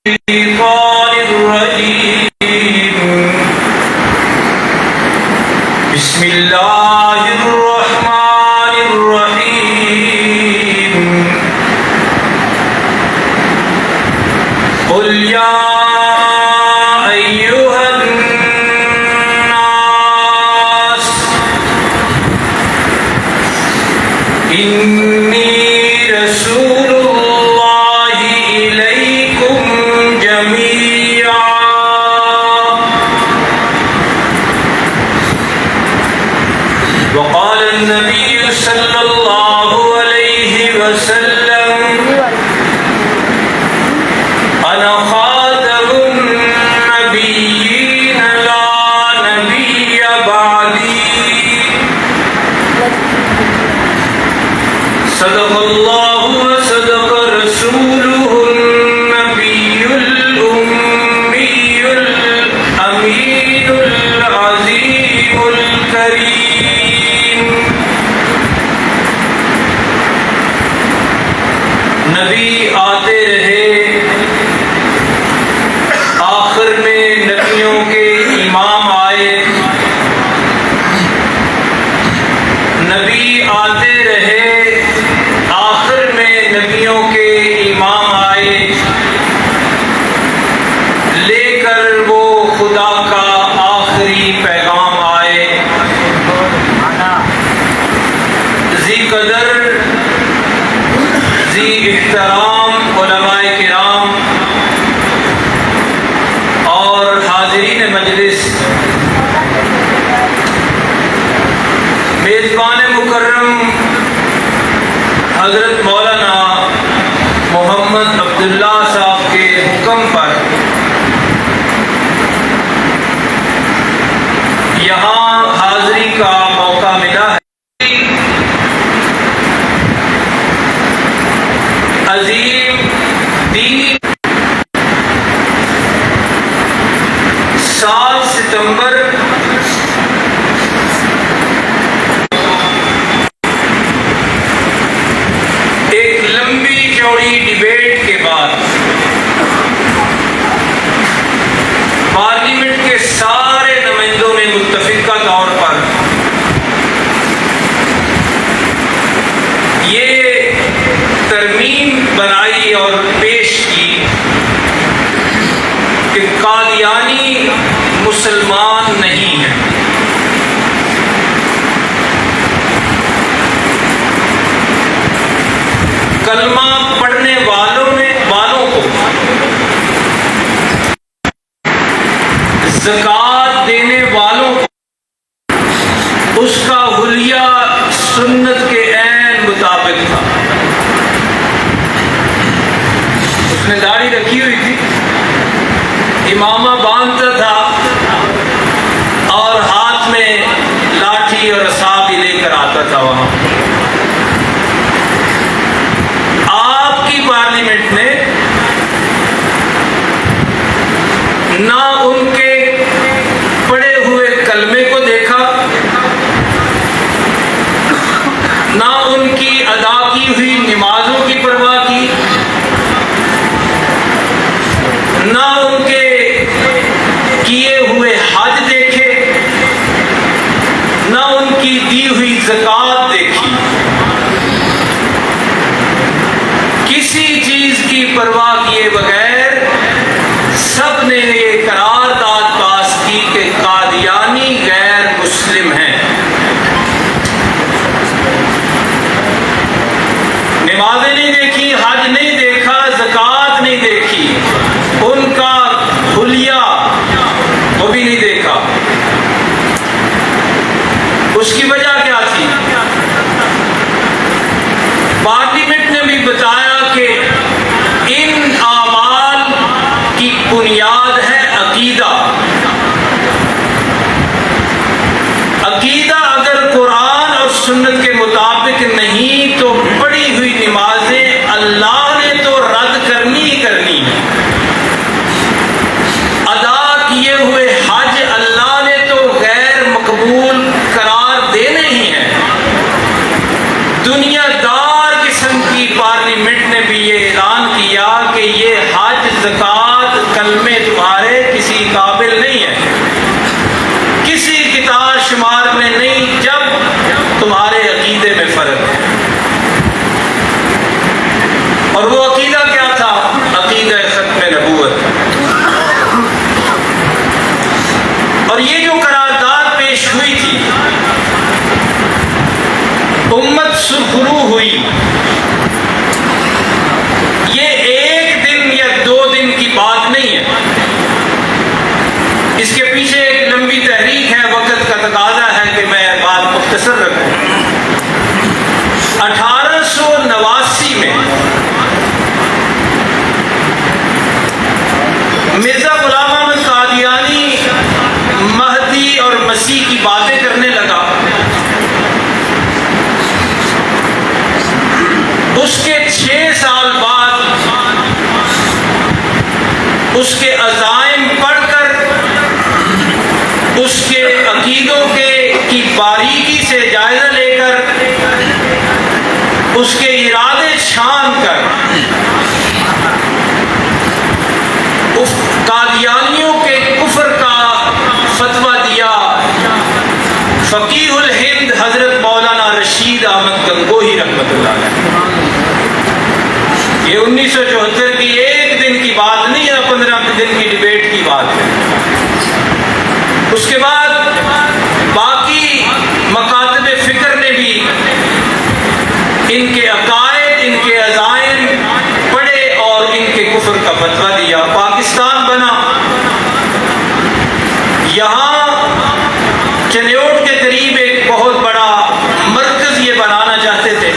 الشيطان الرجيم بسم الله الرحمن الرحيم قل يا أيها الناس إني رسول الله إليكم جميعا وقال النبي صلى الله عليه وسلم أنا خاتم النبيين لا نبي بعدي صدق الله وصدق رسوله النبي الأمي الأمين العظيم الكريم نبی آتے رہے، آخر میں نبیوں کے امام آئے، نبی آتے رہے، آخر میں نبیوں کے امام آئے، لے کر وہ خدا کا آخری پیغام آئے۔ ذی قدر ذی احترام علماء کرام اور حاضرین مجلس، میزبان مکرم حضرت مولانا محمد عبداللہ صاحب کے حکم پر یہاں حاضری کا موقع ملا ہے۔ عظیم دین 7 ستمبر ایک لمبی چوڑی ڈیبیٹ کے بعد پارلیمنٹ کے سارے نمائندوں نے متفقہ طور پر یہ ترمیم بنائی اور پیش کی کہ قادیانی مسلمان نہیں ہے۔ کلمہ پڑھنے والوں کو زکوٰۃ دینے والوں کو اس کا حلیہ سنت کے عین مطابق تھا۔ اس نے داڑھی رکھی ہوئی تھی، امامہ باندھتا تھا اور ہاتھ میں لاٹھی اور عصا بھی لے کر آتا تھا۔ وہاں آپ کی پارلیمنٹ نے نہ ان کے پڑھے ہوئے کلمے کو دیکھا، نہ ان کی ادا کی ہوئی نمازوں کی پرواہ کی، نہ ان کے کیے ہوئے حج دیکھے، نہ ان کی دی ہوئی زکوٰۃ دیکھی۔ کسی چیز کی پرواہ کیے بغیر سب نے یہ قرارداد پاس کی کہ قادیانی غیر مسلم ہیں۔ نمازیں نہیں دیکھی، حج نہیں دیکھا، زکوٰۃ نہیں دیکھی، ان کا حلیہ وہ بھی نہیں دیکھا۔ اس کی وجہ کیا تھی؟ پارلیمنٹ نے بھی بتایا کہ ان اعمال مرزا غلام احمد قادیانی مہدی اور مسیح کی باتیں کرنے لگا، اس کے 6 سال بعد اس کے عزائم پڑھ کر، اس کے عقیدوں کی باریکی سے جائزہ لے کر، اس کے ارادے چھان کر قادیانیوں کے کفر کا فتویٰ دیا فقیہ الہند حضرت مولانا رشید احمد گنگوہی رحمۃ اللہ علیہ۔ یہ 1974 کی ایک دن کی بات نہیں ہے، 15 دن کی ڈیبیٹ کی بات ہے۔ اس کے بعد باقی مکاتب فکر نے بھی ان کے عقائد، ان کے عزائم پڑھے اور ان کے کفر کا فتویٰ دیا۔ پاکستان بنا، یہاں چنیوٹ کے قریب ایک بہت بڑا مرکز یہ بنانا چاہتے تھے۔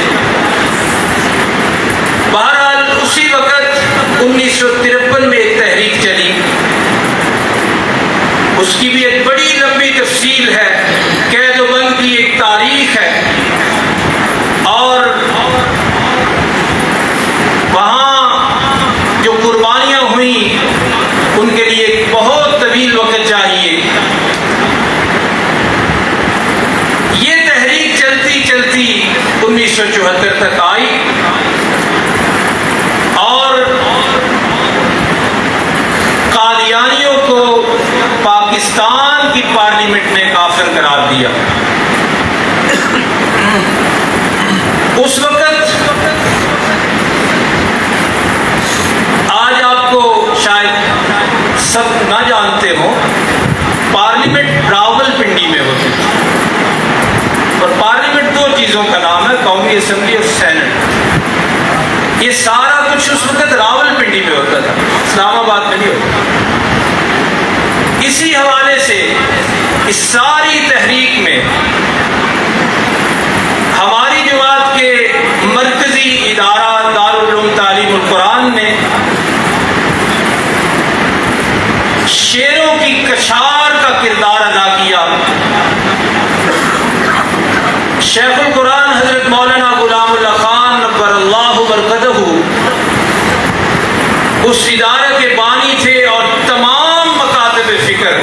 بہرحال اسی وقت 1953 میں ایک تحریک چلی، اس کی بھی ایک بڑی لمبی تفصیل ہے، قید و بند کی ایک تاریخ ہے، اور وہاں جو قربانیاں ہوئیں ان کے لیے ایک بہت طویل وقت چاہیے۔ یہ تحریک چلتی چلتی 1974 تک آئی اور قادیانیوں کو پاکستان کی پارلیمنٹ نے کافر قرار دیا۔ اس وقت آج آپ کو شاید سب نہ جانتے ہوں، پارلیمنٹ راول پنڈی میں ہوتی تھی، اور پارلیمنٹ 2 چیزوں کا نام ہے، قومی اسمبلی اور سینٹ۔ یہ سارا کچھ اس وقت راول پنڈی میں ہوتا تھا، اسلام آباد میں نہیں ہوتا۔ اسی حوالے سے اس ساری تحریک میں ہماری جماعت کے مرکزی ادارہ دارالعلوم تعلیم القرآن نے شیروں کی کچھار کا کردار ادا کیا۔ شیخ القرآن حضرت مولانا غلام اللہ خان نبر اللہ برکتہ اس ادارے کے بانی تھے، اور تمام مکاتب فکر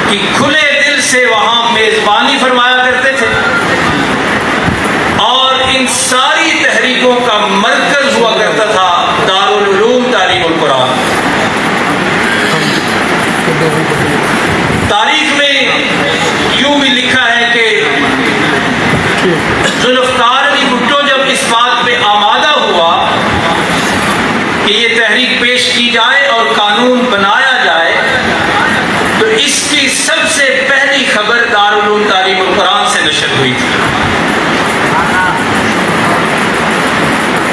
کی کھلے دل سے وہاں میزبانی فرمایا کرتے تھے، اور ان ساری تحریکوں کا مرکز ہوا کرتا تھا دارالعلوم تعلیم القرآن۔ تاریخ میں یوں بھی لکھا ہے کہ ذوالفقار علی بھٹو جب اس بات پہ آمادہ ہوا کہ یہ تحریک پیش کی جائے اور قانون بنایا جائے، تو اس کی سب سے پہلی خبر دارالعلوم تعلیم القرآن سے نشر ہوئی تھی۔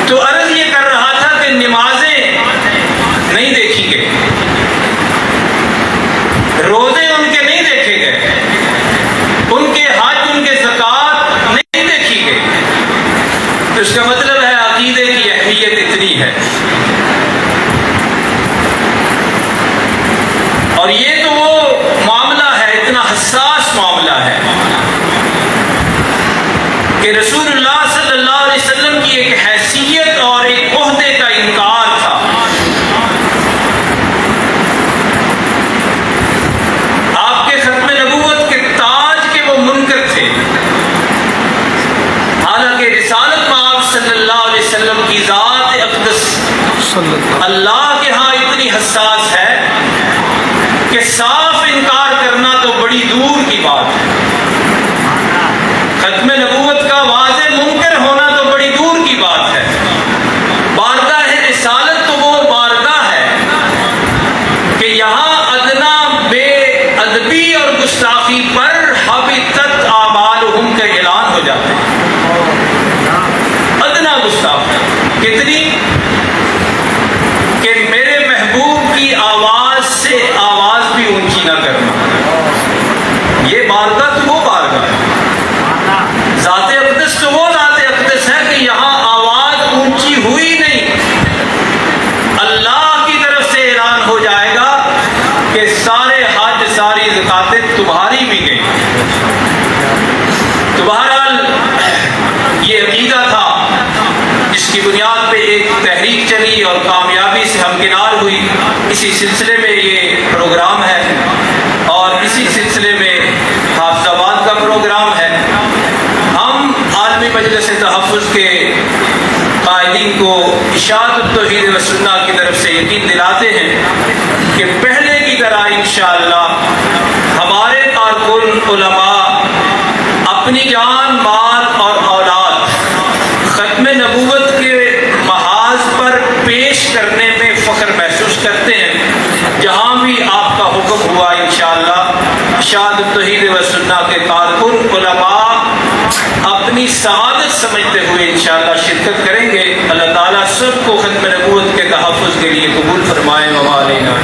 تو عرض یہ کر رہا تھا کہ نمازیں نہیں دیکھی گئی، روزے ان کے نہیں دیکھے گئے، ان کے حج، ان کے زکوٰۃ نہیں دیکھی گئی، تو اس کا مطلب ہے عقیدے کی اہمیت اتنی ہے۔ اور یہ تو وہ معاملہ ہے، اتنا حساس معاملہ ہے کہ رسول اللہ صلی اللہ علیہ وسلم کی ایک حیثیت اور ایک عہدے کا انکار تھا۔ آپ کے ختم نبوت کے تاج کے وہ منکر تھے، حالانکہ رسالت مآب صلی اللہ علیہ وسلم کی ذات اقدس اللہ کے ہاں اتنی حساس ہے کہ صاف انکار کرنا تو بڑی دور کی بات ہے۔ ختم نبوت کا واضح منکر ہونا تو بڑی دور کی بات ہے۔ بارگاہ رسالت تو وہ بارگاہ ہے کہ یہاں ادنا بے ادبی اور گستاخی پر حبطت اعمالہم کا اعلان ہو جاتا ہے۔ ادنا گستاخی کتنی کہ میرے محبوب کی آواز سے آواز بھی اونچی نہ کرنا۔ یہ بارگاہ تو وہ بارگاہ ہے، ذات اقدس تو وہ ذات اقدس ہے کہ یہاں آواز اونچی ہوئی نہیں، اللہ کی طرف سے اعلان ہو جائے گا بہتری اور کامیابی سے ہمکنار ہوئی، اسی سلسلے میں یہ پروگرام ہے اور اسی سلسلے میں حافظ آباد کا پروگرام ہے۔ ہم عالمی مجلس تحفظ کے قائدین کو اشاعت التوحید و سنہ کی طرف سے یقین دلاتے ہیں کہ پہلے کی طرح انشاءاللہ ہمارے کارکن علماء اپنی جان، مال اور اولاد ختم نبوت کے محاذ پر پیش کرنے میں فخر محسوس کرتے ہیں۔ جہاں بھی آپ کا حکم ہوا انشاءاللہ اشاعت التوحید و سنہ کے کارکن علماء اپنی سعادت سمجھتے ہوئے انشاءاللہ شرکت کریں گے۔ اللہ تعالیٰ سب کو ختم نبوت کے تحفظ کے لیے قبول فرمائے۔ وعلینا